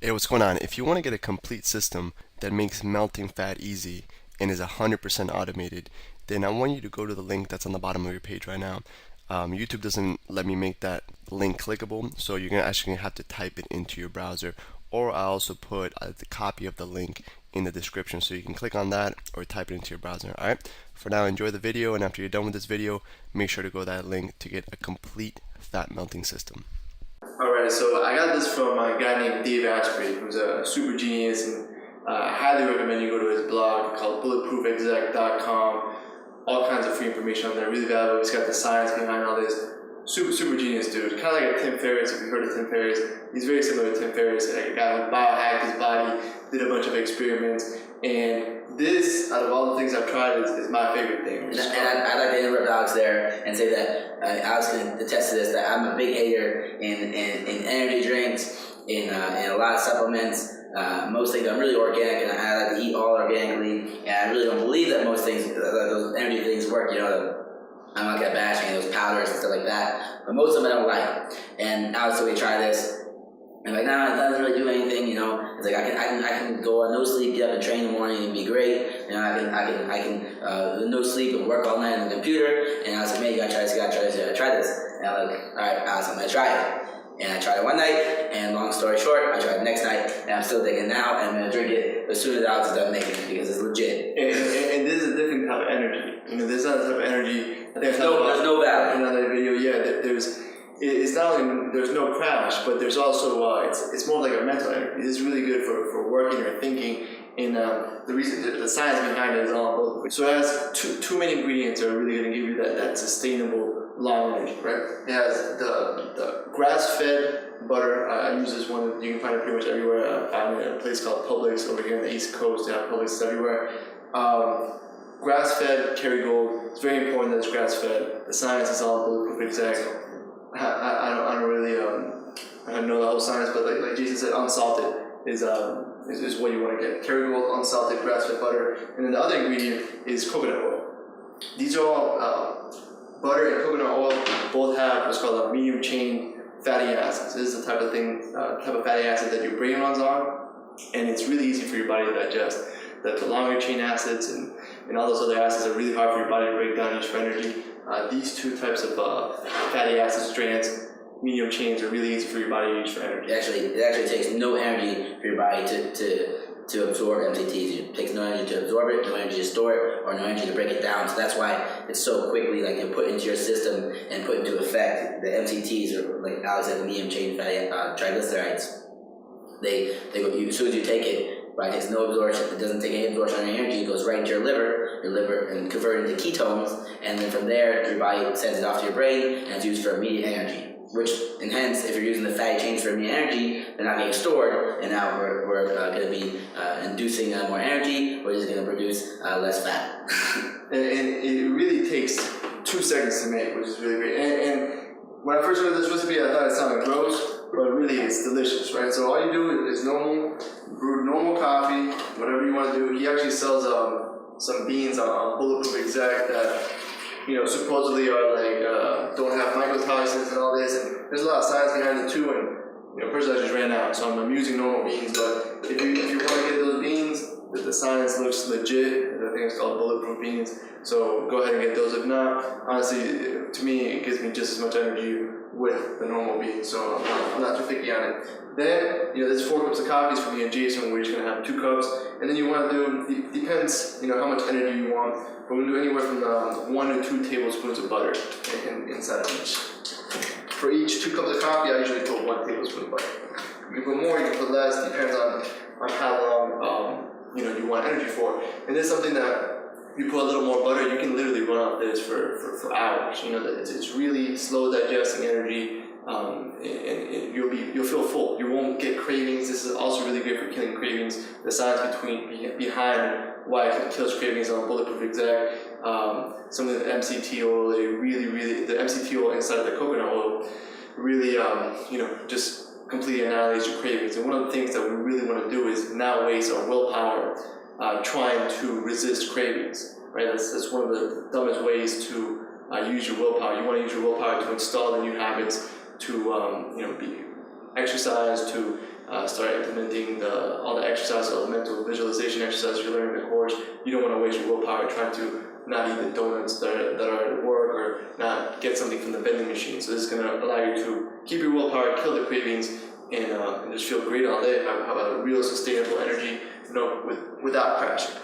Hey, what's going on? If you want to get a complete system that makes melting fat easy and is 100% automated, then I want you to go to the link that's on the bottom of your page right now. YouTube doesn't let me make that link clickable, so you're actually gonna have to type it into your browser, or I also put the copy of the link in the description, so you can click on that or type it into your browser. All right. For now, enjoy the video, and after you're done with this video, make sure to go to that link to get a complete fat melting system. Alright, so I got this from a guy named Dave Asprey, who's a super genius, and I highly recommend you go to his blog called bulletproofexec.com. All kinds of free information on there, really valuable. He's got the science behind all this. Super genius dude. Kind of like a Tim Ferriss, if you've heard of Tim Ferriss. He's very similar to Tim Ferriss, like a guy who biohacked his body, did a bunch of experiments, and this, out of all the things I've tried, is my favorite thing. And I'd like to interrupt Alex there and say that Alex can attest to this, that I'm a big hater in energy drinks, in a lot of supplements. Most things I'm really organic, and I like to eat all organically, and I really don't believe that most things, those energy things work, I'm not gonna bash any of those powders and stuff like that, but most of them I don't like. And Alex said, we try this. And like, nah, it doesn't really do anything, It's like I can go on no sleep, get up and train in the morning and be great. I can no sleep and work all night on the computer. And I was like, man, you gotta try this, I tried this. And I'm like, all right, I'm gonna try it. And I tried it one night, and long story short, I tried it the next night, and I'm still taking it now, and I'm gonna drink it as soon as Alex is done making it, because it's legit. And this is a different type of energy. This is not the type of energy. I think there's no value. In another video, it's not only there's no crash, but there's also it's more like a mental energy. This is really good for working or thinking. And the reason, the science behind it is all both. So it has two main ingredients that are really going to give you that sustainable long energy, right? It has the grass-fed butter. I use this one. You can find it pretty much everywhere. I found it at a place called Publix over here on the East Coast. They have Publix everywhere. Grass-fed Kerrygold. It's very important that it's grass-fed. The science is all bulletproof exact. I don't really I don't know the whole science, but like Jason said, unsalted is what you want to get. Kerrygold, unsalted, grass-fed butter, and then the other ingredient is coconut oil. These are all butter and coconut oil both have what's called a medium chain fatty acids. This is the type of fatty acid that your brain runs on, and it's really easy for your body to digest. The longer chain acids and all those other acids are really hard for your body to break down, use for energy. These two types of fatty acid strands, medium chains, are really easy for your body to use for energy. It actually takes no energy for your body to absorb MCTs. It takes no energy to absorb it, no energy to store it, or no energy to break it down. So that's why it's so quickly put into your system and put into effect. The MCTs, or like Alex said, the medium chain fatty triglycerides. They as soon as you take it, it takes no absorption. It doesn't take any absorption of energy. It goes right into your liver, and converted into ketones, and then from there, your body sends it off to your brain, and it's used for immediate energy. And hence, if you're using the fatty chains for immediate energy, they're not getting stored, and now we're going to be inducing more energy, which is going to produce less fat. and it really takes 2 seconds to make, which is really great. And when I first heard this recipe, I thought it sounded gross, but really it's delicious, right? So all you do is brew normal coffee, whatever you want to do. He actually sells some beans on Bulletproof Exact that supposedly are don't have mycotoxins and all this, and there's a lot of science behind it too. And personally, I just ran out, so I'm using normal beans. But if you want to get those beans, the science looks legit. I think it's called bulletproof beans. So go ahead and get those. If not, honestly, to me, it gives me just as much energy with the normal beans. So I'm not too picky on it. Then there's 4 cups of coffee for me and Jason. We're just gonna have 2 cups, and then you want to do depends how much energy you want. We're gonna do anywhere from 1 to 2 tablespoons of butter inside of each. For each 2 cups of coffee, I usually put 1 tablespoon of butter. You can put more, you can put less, depends on how long you want energy for. And this is something that you put a little more butter, you can literally run off this for hours. It's really slow digesting energy, and you'll feel full. You won't get cravings. This is also really good for killing cravings. The science behind why it kills cravings on Bulletproof Exact. Some of the MCT oil, the MCT oil inside the coconut oil really, just completely annihilates your cravings. And one of the things that we really want to do is not waste our willpower trying to resist cravings, right? That's one of the dumbest ways to use your willpower. You want to use your willpower to install the new habits, to be exercise, to start implementing all the exercises, all the mental visualization exercises you learn in the course. You don't want to waste your willpower trying to not eat the donuts that are at work or not get something from the vending machine. So this is going to allow you to keep your willpower, kill the cravings, and just feel great all day, have a real sustainable energy, without crashing.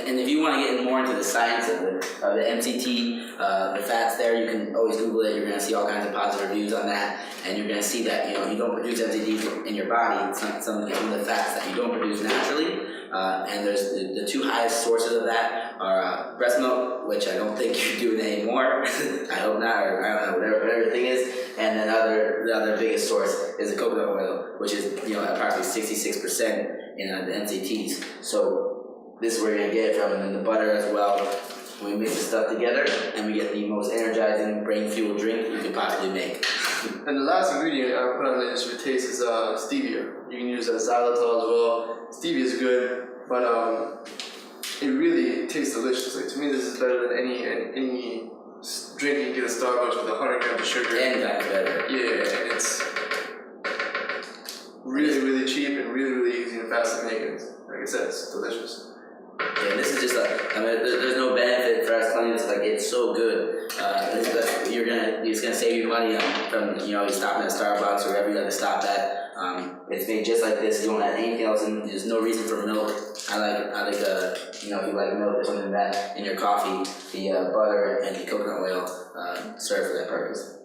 And if you want to get more into the science of the MCT, the fats there, you can always Google it. You're going to see all kinds of positive reviews on that, and you're going to see that you don't produce MCT in your body. It's not some of the fats that you don't produce naturally. And there's the two highest sources of that are breast milk, which I don't think you're doing anymore. I hope not, or I don't know, whatever the thing is. And then the other biggest source is the coconut oil, which is approximately 66% in the MCTs. So this is where you're gonna get it from, and then the butter as well. We mix the stuff together, and we get the most energizing, brain-fueled drink you could possibly make. And the last ingredient I put on the list for taste is stevia. You can use xylitol as well. Stevia is good, but it really tastes delicious. Like, to me, this is better than any drink you can get at Starbucks with 100 grams of sugar. 10 times better. Yeah, and it's really cheap and really easy and fast to make. And like I said, it's delicious. Yeah, this is just there's no benefit for us cleanliness. Like, it's so good. It's gonna save you money from you stopping at Starbucks or wherever you have to stop at. It's made just like this. You don't add anything else in. There's no reason for milk. I like if you like milk or something like that in your coffee, the butter and the coconut oil serve for that purpose.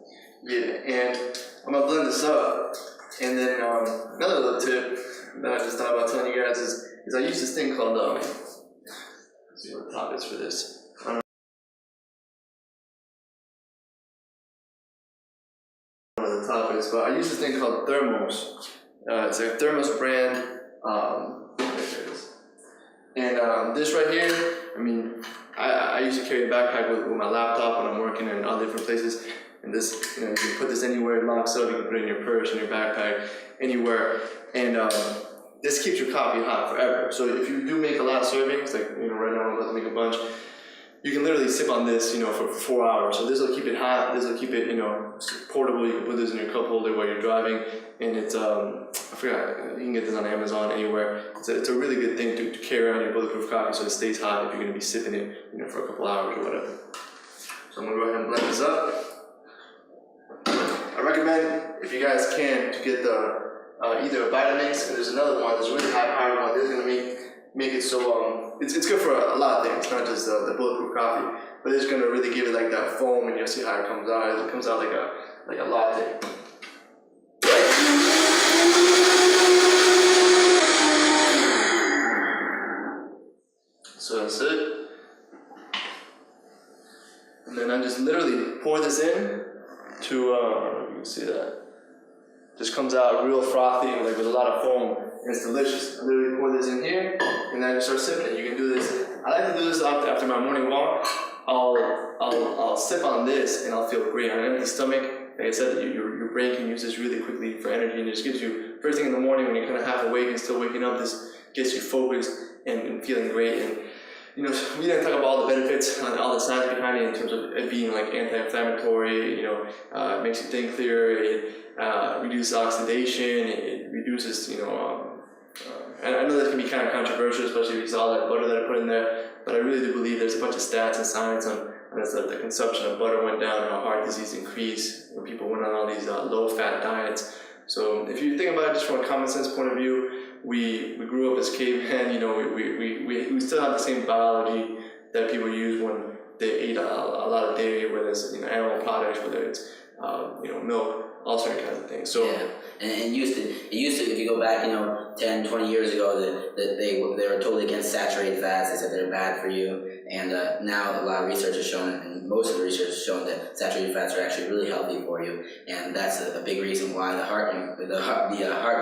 Yeah, and I'm gonna blend this up. And then another little tip that I just thought about telling you guys is I use this thing called let's see what the top is for this. I don't know what the top is, but I use this thing called Thermos. It's a Thermos brand. There it is. And this right here, I mean, I used to carry a backpack with my laptop when I'm working in all different places. And this, you can put this anywhere, it locks up, you can put it in your purse, in your backpack, anywhere. And this keeps your coffee hot forever. So if you do make a lot of servings, like right now I'm about to make a bunch, you can literally sip on this, for 4 hours. So this will keep it hot. This will keep it, portable. You can put this in your cup holder while you're driving, and it's I forgot. You can get this on Amazon anywhere. It's a really good thing to carry around your bulletproof coffee, so it stays hot if you're going to be sipping it, for a couple hours or whatever. So I'm gonna go ahead and blend this up. I recommend, if you guys can, to get the either a Vitamix, and there's another one, there's a really high powered one. This is gonna make it so it's good for a lot of things, not just the bulletproof coffee, but it's gonna really give it like that foam, and you'll see how it comes out. It comes out like a latte. So that's it. And then I just literally pour this in to you can see that. Just comes out real frothy and with a lot of foam, and it's delicious. I literally pour this in here, and then I just start sipping it. You can do this. I like to do this after my morning walk. I'll sip on this, and I'll feel great on an empty stomach. Like I said, your brain can use this really quickly for energy, and it just gives you first thing in the morning when you're kind of half awake and still waking up. This gets you focused and feeling great. And we didn't talk about all the benefits and all the science behind it in terms of it being anti-inflammatory. It makes you think clearer. It reduces oxidation. It reduces, and I know that can be kind of controversial, especially if you saw that butter that I put in there. But I really do believe there's a bunch of stats and science on the consumption of butter went down, and how heart disease increased when people went on all these low-fat diets. So if you think about it just from a common sense point of view, we grew up as cavemen. We still have the same biology that people use when they eat a lot of dairy, whether it's animal products, whether it's milk, all certain kinds of things. So yeah, and it used to if you go back 10, 20 years ago that they were totally against saturated fats. They said they're bad for you, and now a lot of research has shown, and most of the research has shown, that saturated fats are actually really healthy for you, and that's a big reason why the heart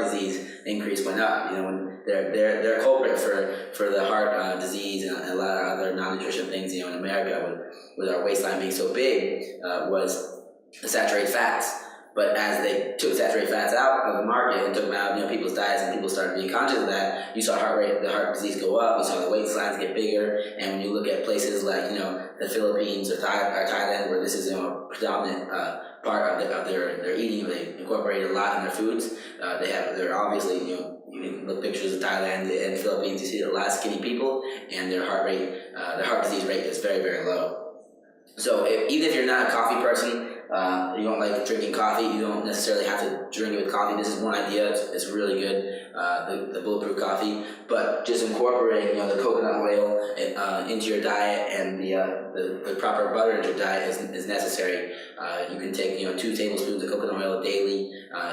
disease increase went up. When they're culprit for the heart disease and a lot of other non-nutrition things. In America, with our waistline being so big, was the saturated fats. But as they took saturated fats out of the market and took them out of people's diets, and people started being conscious of that, you saw the heart disease go up. You saw the waistlines get bigger. And when you look at places like the Philippines or Thailand, where this is a predominant part of their eating. They incorporate a lot in their foods. They're obviously, you can look pictures of Thailand and Philippines. You see a lot of skinny people, and their heart disease rate is very, very low. So even if you're not a coffee person, you don't like drinking coffee, you don't necessarily have to drink it with coffee. This is one idea. It's really good, the bulletproof coffee. But just incorporating the coconut oil into your diet, and the proper butter into your diet is necessary. You can take 2 tablespoons of coconut oil daily.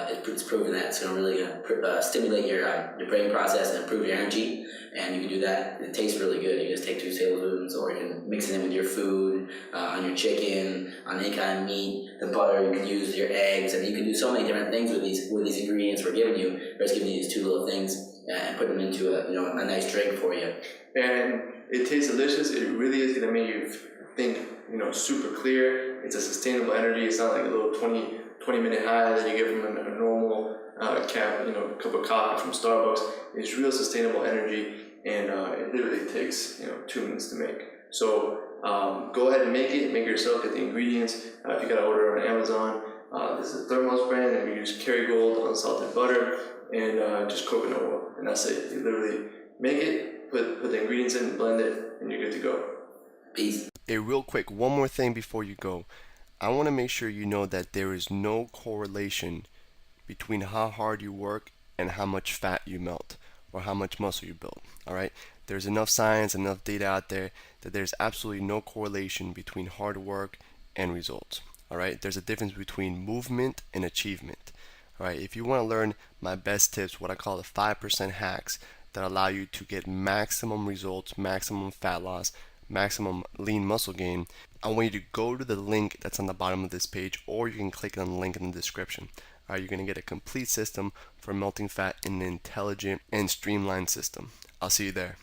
It's proven that it's really going to stimulate your brain process and improve your energy. And you can do that. It tastes really good. You just take 2 tablespoons, or you can mix it in with your food, on your chicken, on any kind of meat. The butter you can use your eggs, and you can do so many different things with these ingredients we're giving you. We're just giving you these 2 little things and put them into a nice drink for you. And it tastes delicious. It really is gonna make you think super clear. It's a sustainable energy. It's not like a little 20-minute high that you get from a normal cup of coffee from Starbucks. It's real sustainable energy, and it literally takes 2 minutes to make. So go ahead and make it yourself. Get the ingredients. If you gotta order on Amazon, this is a Thermos brand, and we use Kerrygold unsalted butter and just coconut oil, and that's it. You literally make it, put the ingredients in, blend it, and you're good to go. Peace. Hey, real quick, one more thing before you go. I want to make sure you know that there is no correlation between how hard you work and how much fat you melt or how much muscle you build. All right? There's enough science, enough data out there that there's absolutely no correlation between hard work and results. All right? There's a difference between movement and achievement. All right? If you want to learn my best tips, what I call the 5% hacks that allow you to get maximum results, maximum fat loss, maximum lean muscle gain, I want you to go to the link that's on the bottom of this page, or you can click on the link in the description. All right, you're going to get a complete system for melting fat in an intelligent and streamlined system. I'll see you there.